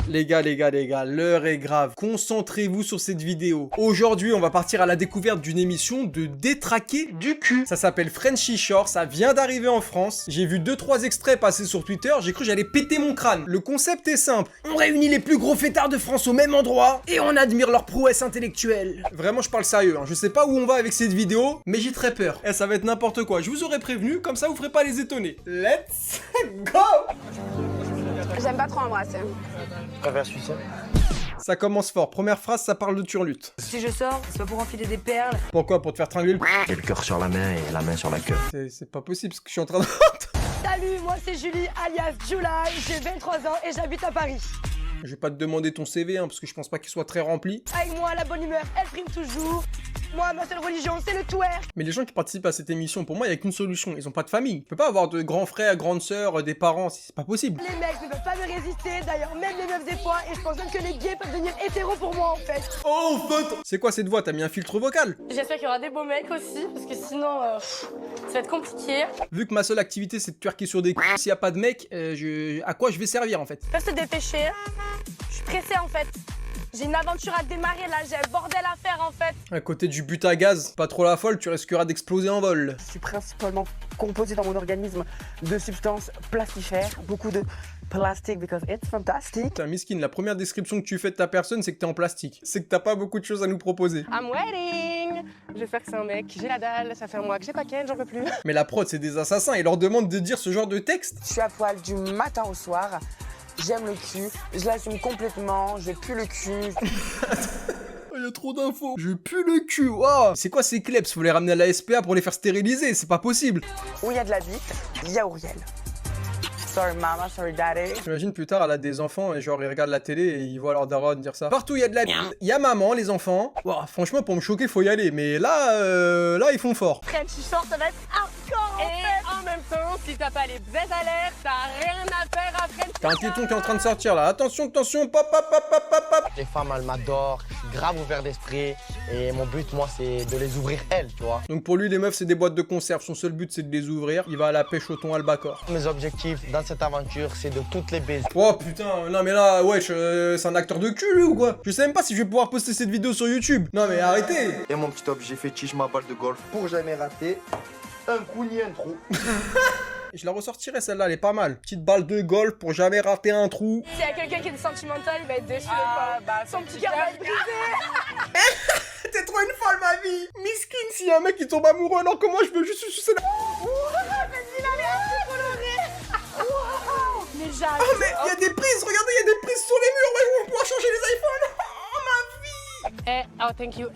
Les gars, l'heure est grave. Concentrez-vous sur cette vidéo. Aujourd'hui, on va partir à la découverte d'une émission de détraquer du cul. Ça s'appelle Frenchy Shore, ça vient d'arriver en France. J'ai vu 2-3 extraits passer sur Twitter, j'ai cru que j'allais péter mon crâne. Le concept est simple. On réunit les plus gros fêtards de France au même endroit et on admire leur prouesse intellectuelle. Vraiment, je parle sérieux, hein. Je sais pas où on va avec cette vidéo, mais j'ai très peur. Et ça va être n'importe quoi. Je vous aurais prévenu, comme ça vous ferez pas les étonner. Let's go! J'aime pas trop embrasser. Préfère Suisse. Ça commence fort. Première phrase, ça parle de turlute. Si je sors, c'est pas pour enfiler des perles. Pourquoi? Pour te faire tringler le J'ai le cœur sur la main et la main sur la queue. C'est pas possible ce que je suis en train de... Salut, moi c'est Julie, alias July, j'ai 23 ans et j'habite à Paris. Je vais pas te demander ton CV, hein, parce que je pense pas qu'il soit très rempli. Avec moi, la bonne humeur, elle prime toujours. Moi, ma seule religion, c'est le twerk. Mais les gens qui participent à cette émission, pour moi, il y a qu'une solution. Ils ont pas de famille. Tu peux pas avoir de grands frères, grandes sœurs, des parents, c'est pas possible. Les mecs ne peuvent pas me résister, d'ailleurs même les meufs des fois, et je pense même que les gays peuvent devenir hétéros pour moi en fait. Oh, en fait. C'est quoi cette voix? T'as mis un filtre vocal? J'espère qu'il y aura des beaux mecs aussi, parce que sinon, ça va être compliqué. Vu que ma seule activité, c'est de twerker sur des coups, s'il y a pas de mec, à quoi je vais servir, en fait? Ils peuvent se dépêcher. Je suis pressée en fait. J'ai une aventure à démarrer là, j'ai un bordel à faire en fait. À côté du but à gaz, pas trop la folle, tu risqueras d'exploser en vol. Je suis principalement composé dans mon organisme de substances plastifères, beaucoup de plastique because it's fantastic. Putain, miskin, la première description que tu fais de ta personne, c'est que t'es en plastique. C'est que t'as pas beaucoup de choses à nous proposer. I'm waiting. J'espère que c'est un mec. J'ai la dalle, ça fait un mois que j'ai pas ken, j'en peux plus. Mais la prod, c'est des assassins, ils leur demandent de dire ce genre de texte. Je suis à poil du matin au soir. J'aime le cul, je l'assume complètement, je pue le cul. Il y a trop d'infos. Je pue le cul, waouh. C'est quoi ces kleps? Faut les ramener à la SPA pour les faire stériliser, c'est pas possible. Où il y a de la bite, il y a Auriel. Sorry mama, sorry daddy. J'imagine plus tard, elle a des enfants et genre ils regardent la télé et ils voient leur daronne dire ça. Partout il y a de la bite, il y a maman, les enfants. Wow, franchement, pour me choquer, faut y aller. Mais là ils font fort. Frenchy Shore, ça va être hardcore en Et fait. en même temps, si t'as pas les baises à l'air, t'as rien à faire après. T'as un téton qui est en train de sortir là. Attention, pop, pop, pop, pop, pop, pop. Les femmes, elles m'adorent, je suis grave ouvert d'esprit. Et mon but, moi, c'est de les ouvrir elles, tu vois. Donc pour lui, les meufs, c'est des boîtes de conserve. Son seul but, c'est de les ouvrir. Il va à la pêche au thon albacore. Mes objectifs dans cette aventure, c'est de toutes les baiser. Oh putain, non mais là, wesh, c'est un acteur de cul lui ou quoi? Je sais même pas si je vais pouvoir poster cette vidéo sur YouTube. Non mais arrêtez. Et mon petit objet fétiche, ma balle de golf, pour jamais rater. Un coup ni un trou. Je la ressortirai celle-là, elle est pas mal. Petite balle de golf pour jamais rater un trou. S'il y a quelqu'un qui est sentimental, il va être déçu. Son petit cœur cœur va être brisé. T'es trop une folle ma vie. Miskin, s'il y a un mec qui tombe amoureux, alors que moi je veux juste sucer la... Mais j'arrive. Oh mais il y a des prises, regardez, il y a des prises sur les murs, ouais, on pourra changer les iPhones. Oh ma vie. Oh thank you.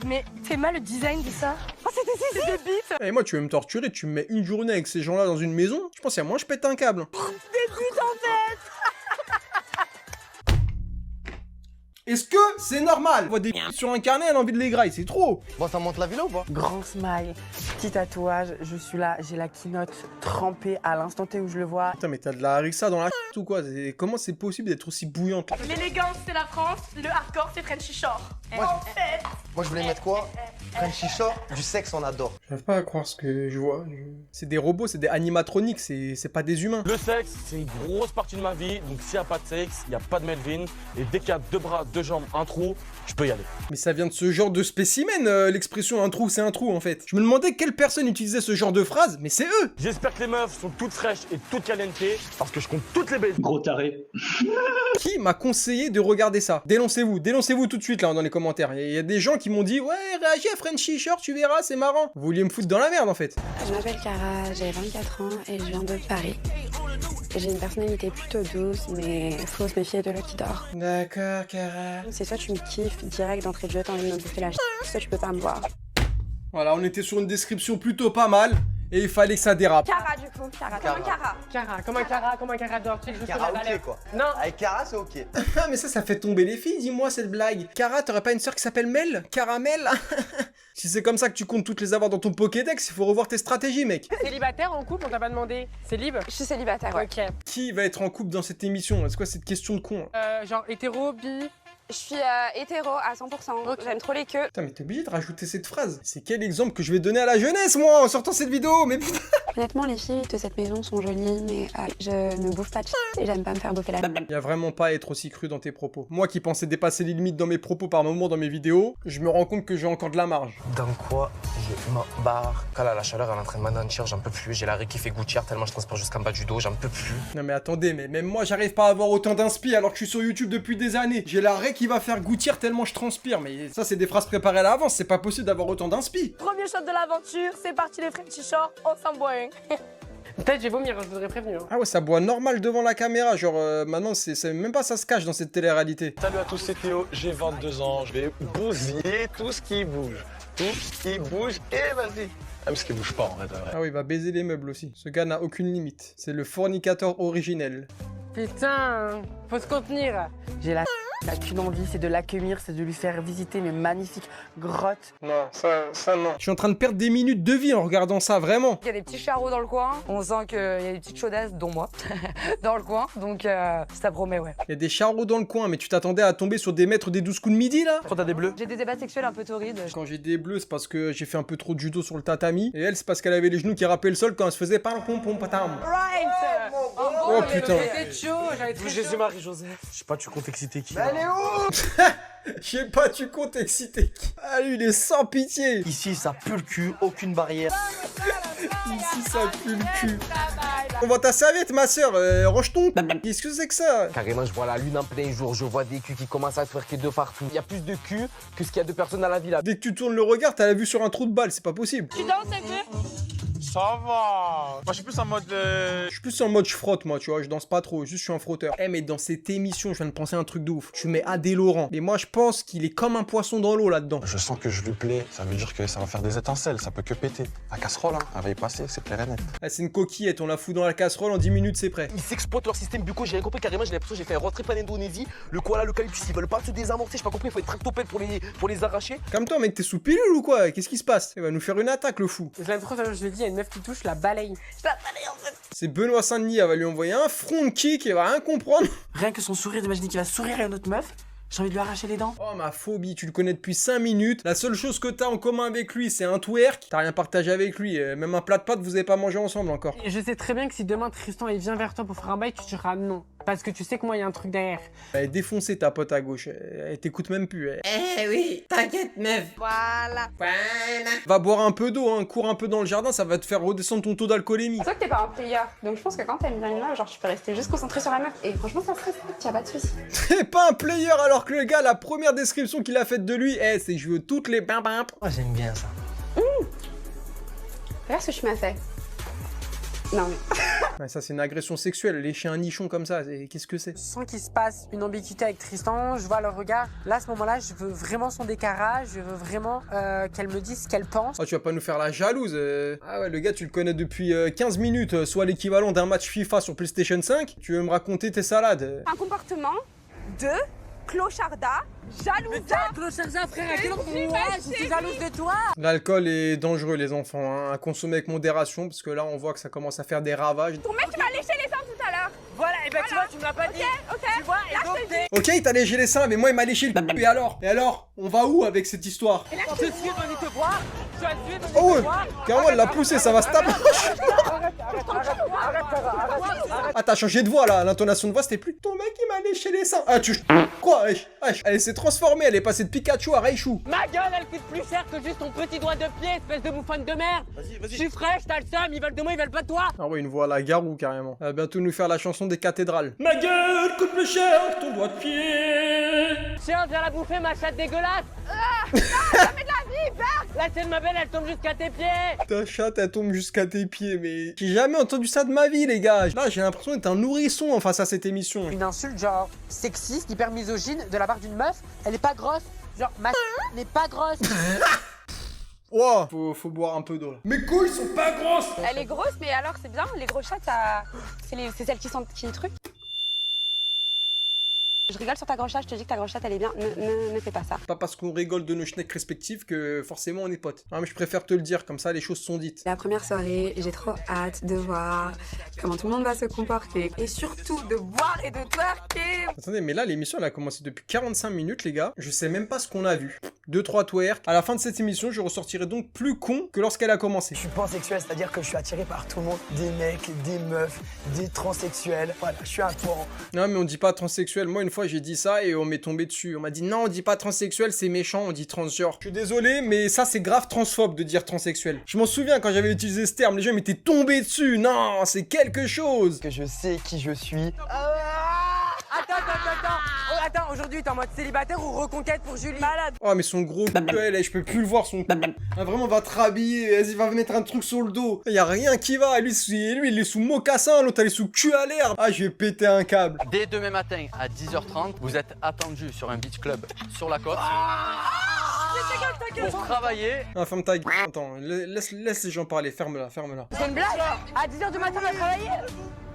Mais c'est mal le design de ça. Oh c'est des bites. Et moi tu veux me torturer, tu me mets une journée avec ces gens-là dans une maison? Je pense qu'il y a moins je pète un câble. Des bites en fait. Est-ce que c'est normal? On voit des sur un carnet, elle a envie de les grailler, c'est trop. Bon, ça monte la ville ou pas? Grand smile, petit tatouage, je suis là, j'ai la quinotte trempée à l'instant T où je le vois. Putain mais t'as de la harissa dans la ou quoi? Comment c'est possible d'être aussi bouillante? L'élégance c'est la France, le hardcore c'est Frenchy Shore. En fait. Moi, je voulais mettre quoi? Frenchy Shore, du sexe, on adore. J'arrive pas à croire ce que je vois. C'est des robots, c'est des animatroniques, c'est pas des humains. Le sexe, c'est une grosse partie de ma vie, donc s'il n'y a pas de sexe, il n'y a pas de Melvin. Et dès qu'il y a 2 bras, 2 jambes, un trou, je peux y aller. Mais ça vient de ce genre de spécimen, l'expression un trou c'est un trou en fait. Je me demandais quelle personne utilisait ce genre de phrase, mais c'est eux. J'espère que les meufs sont toutes fraîches et toutes caliente, parce que je compte toutes les baises. Gros taré. Qui m'a conseillé de regarder ça? Dénoncez-vous tout de suite là dans les commentaires. Il y a des gens qui m'ont dit ouais réagis à Frenchy Shore, tu verras c'est marrant. Vous vouliez me foutre dans la merde en fait. Je m'appelle Cara, j'ai 24 ans et je viens de Paris. J'ai une personnalité plutôt douce, mais faut se méfier de l'eau qui dort. D'accord Cara. C'est soit tu me kiffes direct d'entrée de jeu, t'as envie de me bouffer la soit tu peux pas me voir. Voilà, on était sur une description plutôt pas mal. Et il fallait que ça dérape. Cara du coup, Cara, comme un Cara. Cara, comme un Cara d'or, tu sais que je fais Cara, la valeur. ok, quoi. Non. Avec Cara, c'est ok. Ah mais ça fait tomber les filles, dis-moi cette blague. Cara, t'aurais pas une sœur qui s'appelle Mel? Caramel? Si c'est comme ça que tu comptes toutes les avoir dans ton Pokédex, il faut revoir tes stratégies mec. Célibataire en couple, on t'a pas demandé. C'est libre? Je suis célibataire, ouais. Ok. Qui va être en couple dans cette émission? C'est quoi cette question de con? Genre hétéro, bi. Je suis hétéro à 100%. J'aime trop les queues. Putain mais t'es obligé de rajouter cette phrase. C'est quel exemple que je vais donner à la jeunesse moi, en sortant cette vidéo? Mais putain. Honnêtement, les filles de cette maison sont jolies, mais je ne bouffe pas de et j'aime pas me faire bouffer la... Y a vraiment pas à être aussi cru dans tes propos. Moi qui pensais dépasser les limites dans mes propos par moments dans mes vidéos, je me rends compte que j'ai encore de la marge. Dans quoi je m'en barre. Quand là, la chaleur elle est en train de m'anéantir, j'en peux plus. J'ai l'arrêt qui fait gouttière tellement je transpire jusqu'en bas du dos, j'en peux plus. Non mais attendez, mais même moi j'arrive pas à avoir autant d'inspi alors que je suis sur YouTube depuis des années. J'ai l'arrêt qui va faire gouttière tellement je transpire. Mais ça c'est des phrases préparées à l'avance, c'est pas possible d'avoir autant d'inspi. Premier shot de l'aventure, c'est parti les Frenchy Shorts, on s'en boit un. Peut-être je vais vomir, je vous aurais prévenu. Hein. Ah ouais, ça boit normal devant la caméra, genre maintenant c'est même pas ça se cache dans cette télé-réalité. Salut à tous, c'est Théo, j'ai 22 ans, je vais bousiller tout ce qui bouge. Tout ce qui bouge et vas-y. Même ce qui bouge pas en vrai de vrai. Ah oui, il va baiser les meubles aussi. Ce gars n'a aucune limite. C'est le fornicateur originel. Putain, faut se contenir. J'ai la qu'une envie, c'est de l'accueillir, c'est de lui faire visiter mes magnifiques grottes. Non, ça non. Je suis en train de perdre des minutes de vie en regardant ça, vraiment. Il y a des petits charros dans le coin, on sent qu'il y a des petites chaudasses, dont moi, dans le coin, donc ça promet, ouais. Il y a des charros dans le coin, mais tu t'attendais à tomber sur des maîtres des 12 coups de midi, là? Quand t'as des bleus? J'ai des ébats sexuels un peu torrides. Quand j'ai des bleus, c'est parce que j'ai fait un peu trop de judo sur le tatami. Et elle, c'est parce qu'elle avait les genoux qui rappaient le sol quand elle se faisait pam pom pom patam. Right. Oh putain. J'avais chaud, j'avais très chaud. Jésus-Marie-Joseph. Je sais pas, tu comptes exciter qui? Je sais pas, tu comptes exciter qui? Ah, lui, il est sans pitié. Ici, ça pue le cul, aucune barrière. Ici, ça pue le cul. On voit ta serviette, ma soeur. Range ton. Qu'est-ce que c'est que ça? Carrément, je vois la lune en plein jour, je vois des culs qui commencent à twerker de partout. Il y a plus de culs que ce qu'il y a de personnes à la villa. Dès que tu tournes le regard, t'as la vue sur un trou de balle, c'est pas possible. Tu danses un peu? Ça va. Moi je suis plus en mode... Je suis plus en mode je frotte, moi, tu vois, je danse pas trop, juste je suis un frotteur. Eh, mais dans cette émission, je viens de penser à un truc de ouf. Tu mets Adé Laurent. Mais moi, je pense qu'il est comme un poisson dans l'eau là-dedans. Je sens que je lui plais, ça veut dire que ça va faire des étincelles, ça peut que péter. La casserole, hein, elle va y passer, c'est clair et net. Ah, c'est une coquillette, on la fout dans la casserole, en 10 minutes, c'est prêt. Ils s'exploitent leur système bucco, j'ai rien compris carrément, j'ai l'impression que j'ai fait un road trip en Indonésie. Le koala, l'eucalyptus, ils veulent pas se désamorcer, j'ai pas compris, il faut être tractopelle pour les arracher. Comme toi, mec, t'es sous pilule ou quoi? Qu'est-ce qui se passe? Il va nous faire une attaque, le fou. Je l'ai trop, je l'ai dit, il y a une meuf qui touche la balaye. Je la balaye en fait. C'est Benoît Saint-Denis, elle va lui envoyer un front kick, il va rien comprendre. Rien que son sourire, d'imaginer qu'il va sourire à une autre meuf, j'ai envie de lui arracher les dents. Oh, ma phobie, tu le connais depuis 5 minutes. La seule chose que t'as en commun avec lui, c'est un twerk. T'as rien partagé avec lui, même un plat de pâtes, vous avez pas mangé ensemble encore. Et je sais très bien que si demain Tristan il vient vers toi pour faire un bail, tu diras non. Parce que tu sais que moi il y a un truc derrière. Elle est défoncée ta pote à gauche, elle t'écoute même plus. Eh oui, t'inquiète meuf. Voilà. Va boire un peu d'eau, hein, cours un peu dans le jardin, ça va te faire redescendre ton taux d'alcoolémie. C'est toi que t'es pas un player, donc je pense que quand t'aimes bien une meuf, genre tu peux rester juste concentré sur la meuf. Et franchement, ça se respecte, y'a pas de soucis. T'es pas un player alors que le gars, la première description qu'il a faite de lui, c'est je veux toutes les bim bim. Moi j'aime bien ça. Regarde ce que tu m'as fait. Non mais... Ouais, ça c'est une agression sexuelle, lécher un nichon comme ça, qu'est-ce que c'est? Je sens qu'il se passe une ambiguïté avec Tristan, je vois leur regard. Là, à ce moment-là, je veux vraiment son décarrage, je veux vraiment qu'elle me dise ce qu'elle pense. Oh, tu vas pas nous faire la jalouse Ah ouais, le gars, tu le connais depuis 15 minutes, soit l'équivalent d'un match FIFA sur PlayStation 5. Tu veux me raconter tes salades? Un comportement de clocharda, jalousa. Clocharda, frère, à quel endroit je suis jalouse de toi. L'alcool est dangereux, les enfants, hein, à consommer avec modération, parce que là, on voit que ça commence à faire des ravages. Ton mec, tu m'as léché les seins tout à l'heure. Voilà, et ben tu vois, tu me l'as pas dit. Ok. Tu vois, et donc t'es... Ok, il t'a léché les seins, mais moi, il m'a léché le... Et alors, on va où avec cette histoire? Je suis venu te voir, je suis venu te Oh ouais, voir. carrément, elle l'a poussé, ça va se taper. Ah, t'as changé de voix, là, l'intonation de voix, c'était plus ton mec, il m'a léché les seins. Ah, tu... Quoi, wesh? Elle s'est transformée, elle est passée de Pikachu à Raichu. Ma gueule, elle coûte plus cher que juste ton petit doigt de pied, espèce de bouffonne de merde. Vas-y. Je suis fraîche, t'as le seum, ils veulent de moi, ils veulent pas de toi. Ah ouais, une voix à la Garou, carrément. Elle va bientôt nous faire la chanson des cathédrales. Ma gueule coûte plus cher que ton doigt de pied. Tiens, viens la bouffer, ma chatte dégueulasse. Ça met de la vie, Bert. La tienne, ma belle, elle tombe jusqu'à tes pieds. Ta chatte, elle tombe jusqu'à tes pieds, mais... J'ai jamais entendu ça de ma vie, les gars. Là, j'ai l'impression d'être un nourrisson en face à cette émission. Une insulte genre sexiste, hyper misogyne de la part d'une meuf, elle est pas grosse. Genre, ma n'est pas grosse. Wow, faut boire un peu d'eau là. Mes couilles sont pas grosses. Elle est grosse, mais alors c'est bien, les grosses chattes, c'est celles qui sont qui truc. Je rigole sur ta grosse chatte, je te dis que ta grosse chatte elle est bien, ne fais pas ça. Pas parce qu'on rigole de nos schnecks respectifs que forcément on est potes. Non mais je préfère te le dire, comme ça les choses sont dites. La première soirée, j'ai trop hâte de voir comment tout le monde va se comporter. Et surtout de boire et de twerker. Attendez, mais là l'émission elle a commencé depuis 45 minutes les gars. Je sais même pas ce qu'on a vu. 2-3 twerk. À la fin de cette émission, je ressortirai donc plus con que lorsqu'elle a commencé. Je suis pansexuel, c'est-à-dire que je suis attiré par tout le monde. Des mecs, des meufs, des transsexuels. Voilà, je suis un pan. Non mais on dit pas transsexuel. Moi une fois j'ai dit ça et on m'est tombé dessus. On m'a dit non, on dit pas transsexuel, c'est méchant, on dit transgenre. Je suis désolé, mais ça c'est grave transphobe de dire transsexuel. Je m'en souviens quand j'avais utilisé ce terme, les gens m'étaient tombés dessus. Non, c'est quelque chose. Que je sais qui je suis. Attends, aujourd'hui t'es en mode célibataire ou reconquête pour Julie? Malade. Oh mais son gros cul, je peux plus le voir son cul. Ah, vraiment va te rhabiller, vas-y va mettre un truc sur le dos. Y a rien qui va, lui il est sous mocassin, l'autre elle est sous cul à l'herbe. Ah je vais péter un câble. Dès demain matin à 10h30, vous êtes attendus sur un beach club sur la côte. Pour travailler. Ah ferme ta gueule, attends, laisse les gens parler, ferme-la. C'est une blague? À 10h du matin, on va travailler?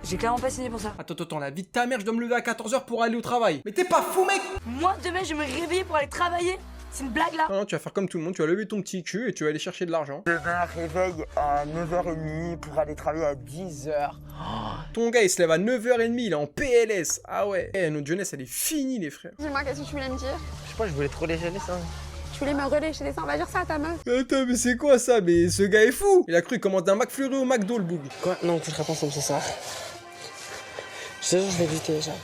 J'ai clairement pas signé pour ça. Attends, la vie de ta mère, je dois me lever à 14h pour aller au travail. Mais t'es pas fou mec? Moi, demain, je vais me réveiller pour aller travailler. C'est une blague là? Non, tu vas faire comme tout le monde, tu vas lever ton petit cul et tu vas aller chercher de l'argent. Demain, réveil à 9h30 pour aller travailler à 10h. Ton gars il se lève à 9h30, il est en PLS. Ah ouais, notre jeunesse elle est finie les frères. Dis-moi, qu'est-ce que tu voulais me dire? Je sais pas, je voulais trop léger les seins. Tu voulais me relécher les seins, va dire ça à ta meuf. Attends, mais c'est quoi ça? Mais ce gars est fou. Il a cru commander un McFlurry au McDo le boug. Quoi? Non, tu te réponds comme ça. Je te jure, je vais éviter, genre.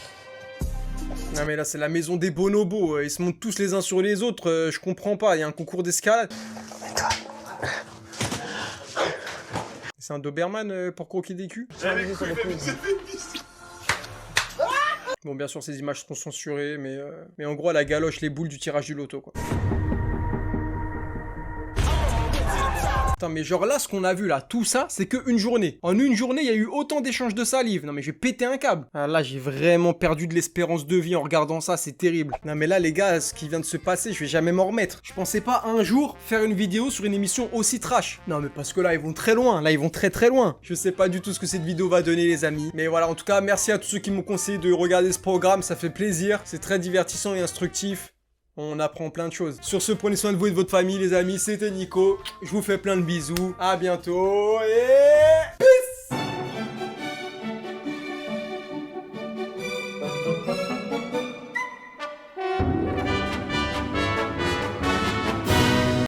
Non mais là c'est la maison des bonobos, ils se montent tous les uns sur les autres, je comprends pas, il y a un concours d'escalade. C'est un Doberman pour croquer des culs? Bon bien sûr ces images seront censurées, mais en gros elle a galoche les boules du tirage du loto quoi. Putain mais genre là ce qu'on a vu là, tout ça c'est que une journée. En une journée il y a eu autant d'échanges de salive. Non mais je vais péter un câble. Ah, là j'ai vraiment perdu de l'espérance de vie en regardant ça, c'est terrible. Non mais là les gars, ce qui vient de se passer, je vais jamais m'en remettre. Je pensais pas un jour faire une vidéo sur une émission aussi trash. Non mais parce que là ils vont très loin, là ils vont très loin. Je sais pas du tout ce que cette vidéo va donner les amis. Mais voilà, en tout cas merci à tous ceux qui m'ont conseillé de regarder ce programme, ça fait plaisir. C'est très divertissant et instructif. On apprend plein de choses. Sur ce, prenez soin de vous et de votre famille les amis, c'était Nico. Je vous fais plein de bisous. À bientôt et...